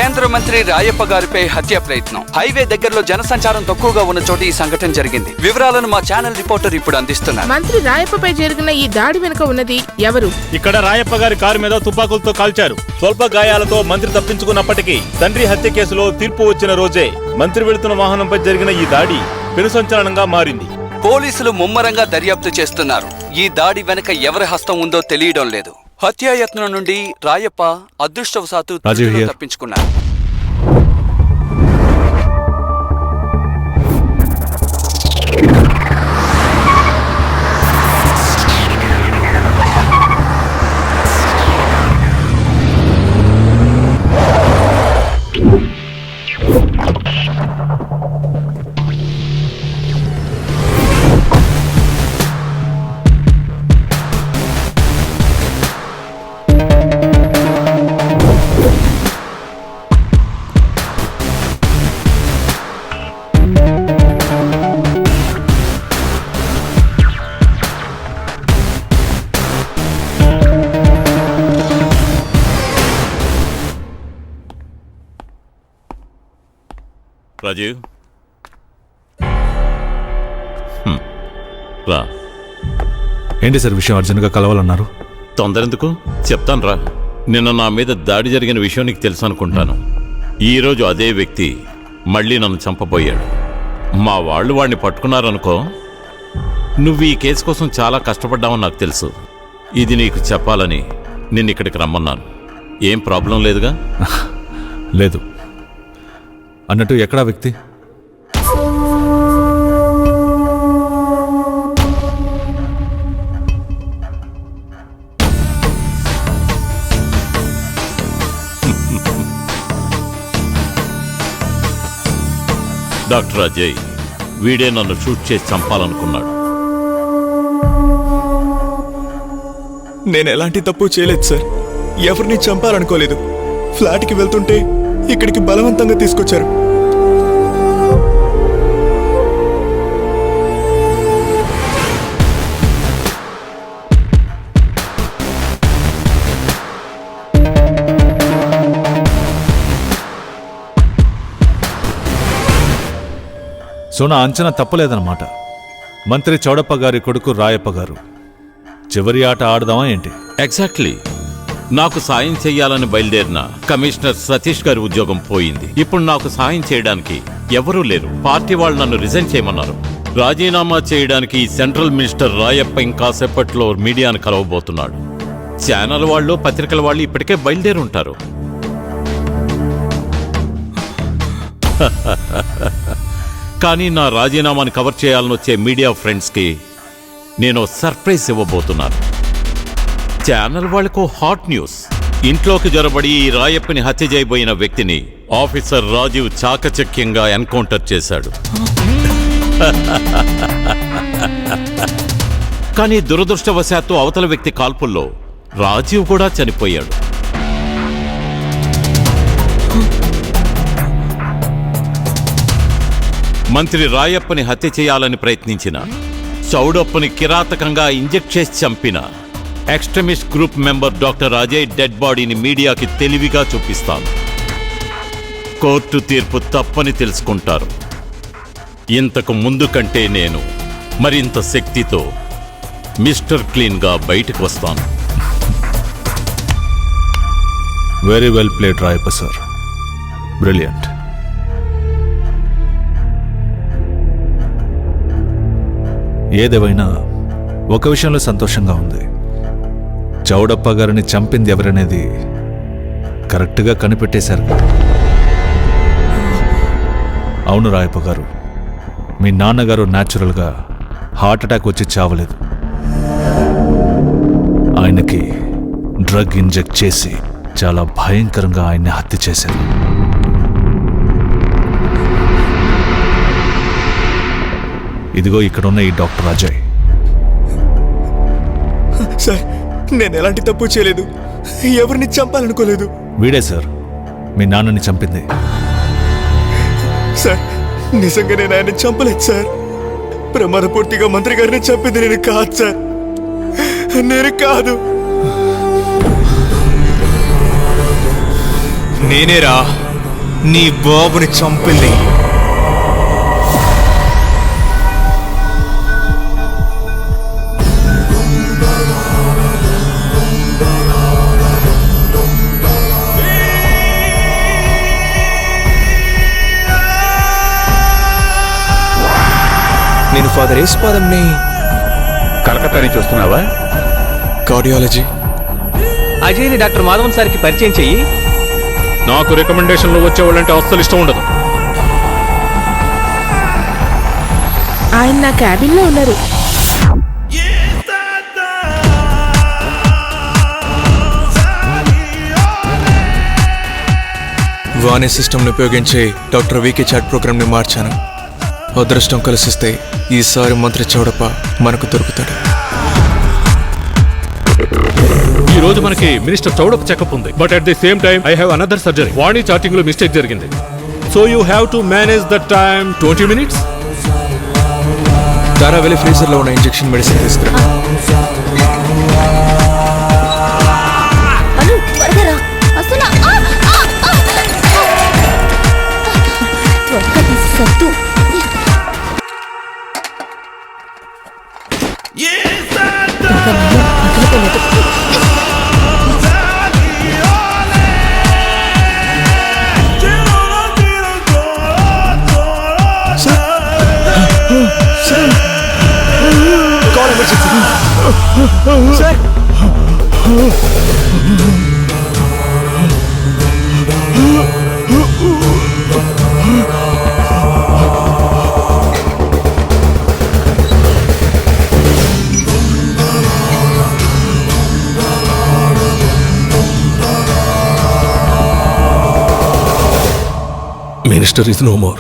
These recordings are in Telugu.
కేంద్ర మంత్రి రాయప్ప గారిపై హత్య ప్రయత్నం. హైవే దగ్గరలో జనసంచారం తక్కువగా ఉన్న చోట ఈ సంఘటన జరిగింది. వివరాలను మా ఛానల్ రిపోర్టర్ ఇప్పుడు అందిస్తున్నారు. మంత్రి రాయప్పపై జరిగిన ఈ దాడి వెనుక ఉన్నది ఎవరు? ఇక్కడ రాయప్ప గారి కారు మీద తుపాకులతో కాల్చారు. స్వల్ప గాయాలతో మంత్రి తప్పించుకున్నప్పటికీ తండ్రి హత్య కేసులో తీర్పు వచ్చిన రోజే మంత్రి వెళుతున్న వాహనంపై జరిగిన ఈ దాడి పెను సంచలనంగా మారింది. పోలీసులు ముమ్మరంగా దర్యాప్తు చేస్తున్నారు. ఈ దాడి వెనుక ఎవరి హస్తం ఉందో తెలియడం లేదు. హత్యాయత్నం నుండి రాయప్ప అదృష్టవశాత్తు తప్పించుకున్నారు. రాజీవ్, రా. ఏంటి సార్ విషయం? అర్జెంట్గా కలవాలన్నారు. తొందరెందుకు, చెప్తాను రా. నిన్న నా మీద దాడి జరిగిన విషయం నీకు తెలుసు అనుకుంటాను. ఈరోజు అదే వ్యక్తి మళ్ళీ నన్ను చంపబోయాడు. మా వాళ్ళు వాడిని పట్టుకున్నారనుకో. నువ్వు ఈ కేసు కోసం చాలా కష్టపడ్డావని నాకు తెలుసు. ఇది నీకు చెప్పాలని నిన్ను ఇక్కడికి రమ్మన్నాను. ఏం ప్రాబ్లం లేదుగా? లేదు. అన్నట్టు ఎక్కడా వ్యక్తి? డాక్టర్ అజయ్, వీడే నన్ను షూట్ చేసి చంపాలనుకున్నాడు. నేను ఎలాంటి తప్పు చేయలేదు సార్. ఎవరిని చంపాలనుకోలేదు. ఫ్లాట్కి వెళ్తుంటే ఇక్కడికి బలవంతంగా తీసుకొచ్చారు. సో నా అంచనా తప్పలేదన్నమాట. మంత్రి చౌడప్ప గారి కొడుకు రాయప్ప గారు చివరి ఆట ఆడదామా ఏంటి? ఎగ్జాక్ట్లీ. నాకు సాయం చెయ్యాలని బయలుదేరిన కమిషనర్ సతీష్ గారి ఉద్యోగం పోయింది. ఇప్పుడు నాకు సాయం చేయడానికి ఎవరూ లేరు. పార్టీ వాళ్ళు నన్ను రిజైన్ చేయమన్నారు. రాజీనామా చేయడానికి సెంట్రల్ మినిస్టర్ రాయప్ప ఇంకాసేపట్లో మీడియాను కలవబోతున్నాడు. ఛానల్ వాళ్ళు, పత్రికల వాళ్ళు ఇప్పటికే బయలుదేరి ఉంటారు. కానీ నా రాజీనామాని కవర్ చేయాలని వచ్చే మీడియా ఫ్రెండ్స్కి నేను సర్ప్రైజ్ ఇవ్వబోతున్నాను. ఛానల్ వాళ్లకు హాట్ న్యూస్. ఇంట్లోకి జొరబడి ఈ రాయప్పని హత్య చేయబోయిన వ్యక్తిని ఆఫీసర్ రాజీవ్ చాకచక్యంగా ఎన్కౌంటర్ చేశాడు. కానీ దురదృష్టవశాత్తు అవతల వ్యక్తి కాల్పుల్లో రాజీవ్ కూడా చనిపోయాడు. మంత్రి రాయప్పని హత్య చేయాలని ప్రయత్నించిన, చౌడప్పని కిరాతకంగా ఇంజెక్ట్ చేసి చంపిన extremist group member doctor Ajay dead బాడీని మీడియాకి తెలివిగా చూపిస్తాను. కోర్టు తీర్పు తప్పని తెలుసుకుంటారు. ఇంతకు ముందు కంటే నేను మరింత శక్తితో మిస్టర్ క్లీన్గా బయటకు వస్తాను. Very well played Rayappa sir. Brilliant. ఏదేవైనా ఒక విషయంలో సంతోషంగా ఉంది. చౌడప్ప గారిని చంపింది ఎవరనేది కరెక్ట్గా కనిపెట్టేశారు. అవును రాయప్ప గారు, మీ నాన్నగారు న్యాచురల్గా హార్ట్ అటాక్ వచ్చి చావలేదు. ఆయనకి డ్రగ్ ఇంజెక్ట్ చేసి చాలా భయంకరంగా ఆయన్ని హత్య చేశారు. ఇదిగో ఇక్కడున్న ఈ డాక్టర్ అజయ్. సార్, నేను ఎలాంటి తప్పు చేయలేదు. ఎవరిని చంపాలనుకోలేదు. వీడే సార్ మీ నాన్నని చంపింది. సార్, నిజంగా నేను ఆయన్ని చంపలేదు సార్. ప్రమాదపూర్తిగా మంత్రి గారిని చంపింది నేను కాదు సార్. నేను కాదు. నేనేరా నీ బాబుని చంపింది. నేను ఫాదర్ యేసుపాదంని. కలకత్తా నుంచి వస్తున్నావా? కార్డియాలజీ. అజయ్ని డాక్టర్ మాధవన్ సార్కి పరిచయం చెయ్యి. నాకు రికమెండేషన్లు వచ్చేవాళ్ళంటే అస్సలు ఇష్టం ఉండదు. ఆయన నా క్యాబిన్లో ఉన్నారు. వాణి సిస్టమ్ని ఉపయోగించి డాక్టర్ వికే చాట్ ప్రోగ్రామ్ని మార్చాను. అదృష్టం కలిసిస్తే ఈసారి మంత్రి చౌడప్ప మనకు దొరుకుతాడు. ఈ రోజు మనకి మినిస్టర్ చౌడప్ప చెకప్ ఉంది. But at the same time I have another surgery. Vani charting లో మిస్టేక్ జరిగింది. So you have to manage the time 20 minutes. తారా వెళ్ళి ఫ్రీజర్లో ఉన్న ఇంజెక్షన్ మెడిసిన్ తీసుకురా. Minister is no more.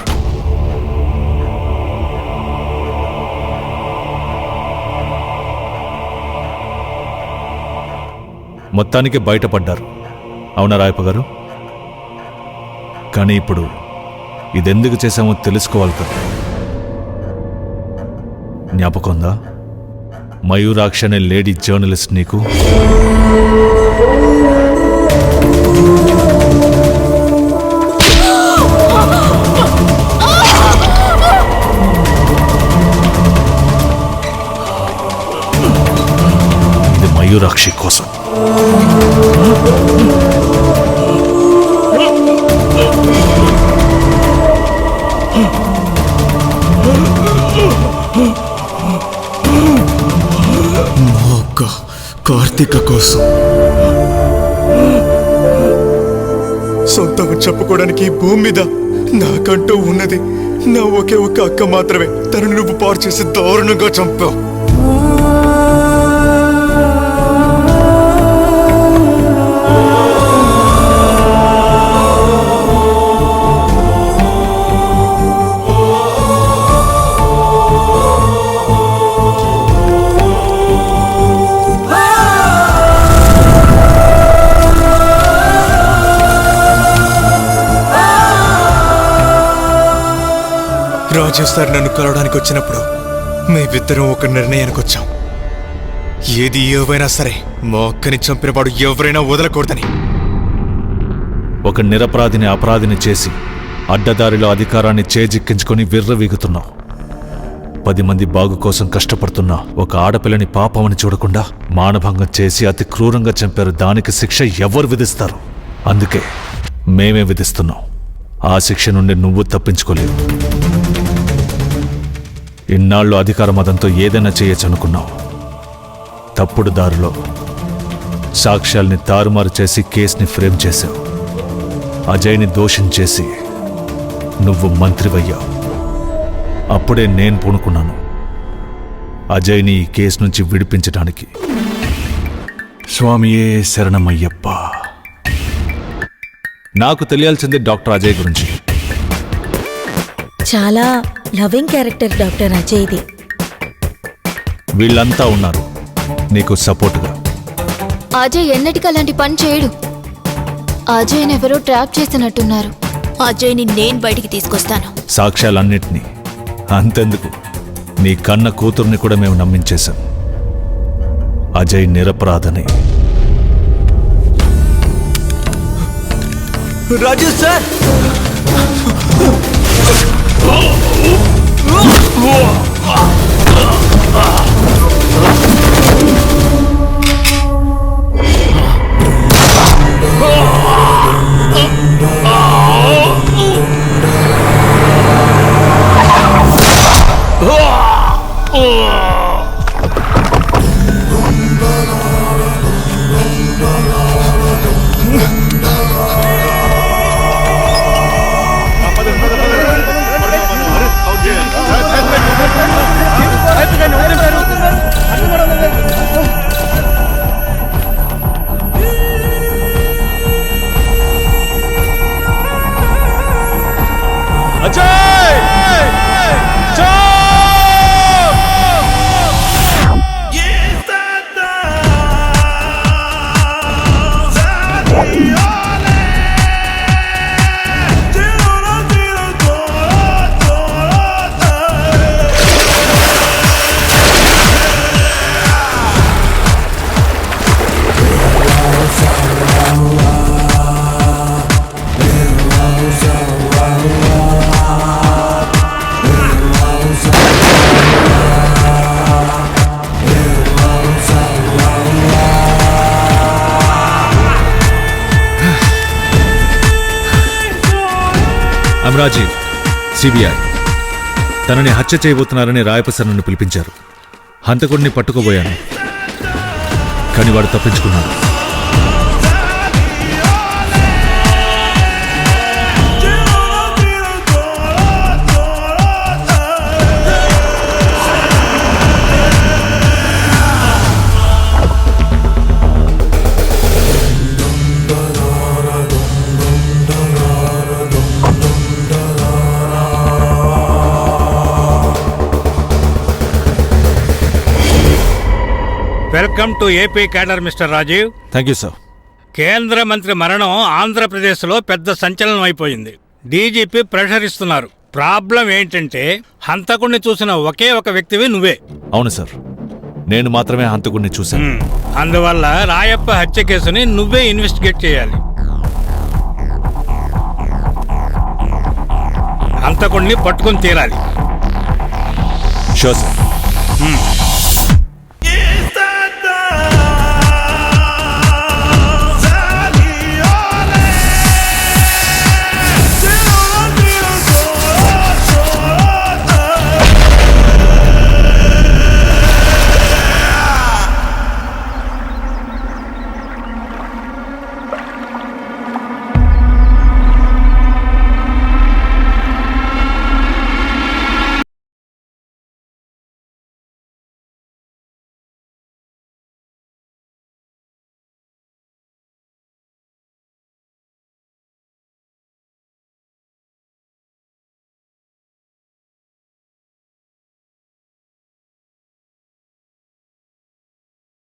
మొత్తానికి బయటపడ్డారు. అవునా రాయప్ప గారు? కానీ ఇప్పుడు ఇదెందుకు చేశామో తెలుసుకోవాలి కదా. జ్ఞాపకం ఉందా మయూరాక్షి అనే లేడీ జర్నలిస్ట్ నీకు? ఇది మయూరాక్షి కోసం. కార్తీక కోసం. సొంతంగా చెప్పుకోవడానికి ఈ భూమి మీద నాకంటూ ఉన్నది నా ఒకే ఒక్క అక్క మాత్రమే. తనను నువ్వు పాడు చేసి దారుణంగా చంపావు. రాజు సార్ నన్ను కలవడానికి వచ్చినప్పుడు మేమిద్దరం ఒక నిర్ణయానికి వచ్చాం. ఏది ఏవైనా సరే మా అక్కని చంపిన వాడు ఎవరైనా వదలకూడదని. ఒక నిరపరాధిని అపరాధిని చేసి అడ్డదారిలో అధికారాన్ని చేజిక్కించుకొని విర్రవీగుతున్నావు. 10 మంది బాగు కోసం కష్టపడుతున్నా ఒక ఆడపిల్లని పాపమని చూడకుండా మానభంగం చేసి అతి క్రూరంగా చంపారు. దానికి శిక్ష ఎవరు విధిస్తారు? అందుకే మేమే విధిస్తున్నాం. ఆ శిక్ష నుండి నువ్వు తప్పించుకోలేవు. ఇన్నాళ్ళు అధికార మదంతో ఏదైనా చేయొచ్చు అనుకున్నావు. తప్పుడు దారిలో సాక్ష్యాల్ని తారుమారు చేసి కేసుని ఫ్రేమ్ చేశావు. అజయ్ని దోషం చేసి నువ్వు మంత్రివయ్యావు. అప్పుడే నేను పూనుకున్నాను అజయ్ని ఈ కేసు నుంచి విడిపించడానికి. స్వామియే శరణమయ్యప్ప. నాకు తెలియాల్సింది డాక్టర్ అజయ్ గురించి. చాలా లవింగ్ క్యారెక్టర్ డాక్టర్ అజయ్ది. వీళ్ళంతా ఉన్నారు నీకు సపోర్టుగా. అజయ్ ఎన్నటికీ అలాంటి పని చేయడు. అజయ్ని ఎవరో ట్రాప్ చేసినట్టున్నారు. అజయ్ని నేను బయటికి తీసుకొస్తాను. సాక్ష్యాలన్నిటినీ అంతెందుకు నీ కన్న కూతుర్ని కూడా మేము నమ్మించేశాం. అజయ్ నిరపరాధని. రాజు సార్ రాజీవ్, సిబిఐ. తనని హత్య చేయబోతున్నారని రాయప్ప సార్ నన్ను పిలిపించారు. హంతకుడిని పట్టుకోబోయాను, కానీ వాడు తప్పించుకున్నాడు. Welcome to AP cadre Mister Rajeev. Thank you sir. కేంద్ర మంత్రి మరణం ఆంధ్రప్రదేశ్లో పెద్ద సంచలనం అయిపోయింది. డీజీపీ ప్రెషర్ ఇస్తున్నారు. ప్రాబ్లం ఏంటంటే హంతకుడిని చూసిన ఒకే ఒక వ్యక్తివి నువ్వే. అవును సార్, నేను మాత్రమే హంతకుడిని చూశాను. అందువల్ల రాయప్ప హత్య కేసుని నువ్వే ఇన్వెస్టిగేట్ చేయాలి. హంతకుడిని పట్టుకుని తీరాలి. Sure sir.